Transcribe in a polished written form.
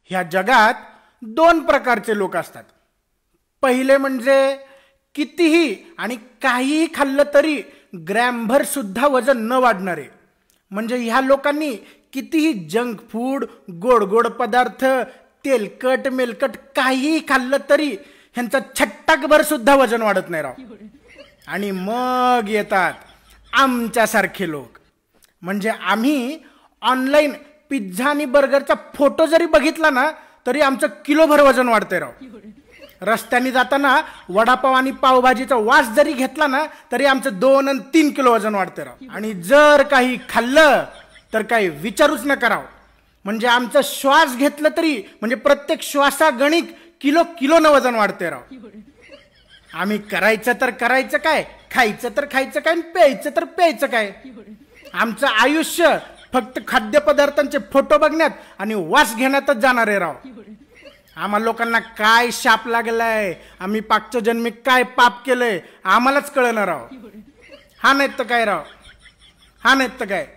ह्या जगात दोन प्रकारचे लोक असतात. पहिले म्हणजे कितीही आणि काहीही खाल्लं तरी ग्रॅमभर सुद्धा वजन न वाढणारे. म्हणजे ह्या लोकांनी कितीही जंक फूड, गोड गोड पदार्थ, तेलकट मेलकट काहीही खाल्लं तरी ह्यांचा छट्टाकभर सुद्धा वजन वाढत नाही राव. आणि मग येतात आमच्यासारखे लोक. म्हणजे आम्ही ऑनलाईन पिझ्झा आणि बर्गरचा फोटो जरी बघितला ना तरी आमचं किलोभर वजन वाढते राव. रस्त्याने जाताना वडापाव आणि पावभाजीचा वास जरी घेतला ना तरी आमचं 2 आणि 3 किलो वजन वाढते राव. आणि जर काही खाल्लं तर काही विचारूच न करावं. म्हणजे आमचं श्वास घेतलं तरी म्हणजे प्रत्येक श्वासागणिक किलो किलोनं वजन वाढते राव. आम्ही करायचं तर करायचं काय, खायचं तर खायचं काय, प्यायचं तर प्यायचं काय. आमचं आयुष्य फक्त खाद्यपदार्थांचे फोटो बघण्यात आणि वास घेण्यातच जाणार आहे राव. आम्हा लोकांना काय शाप लागलाय, आम्ही पागच्या जन्मी काय पाप केलंय आम्हालाच कळणार राव. हा नाहीत तर काय राव, हा नाहीत तर काय.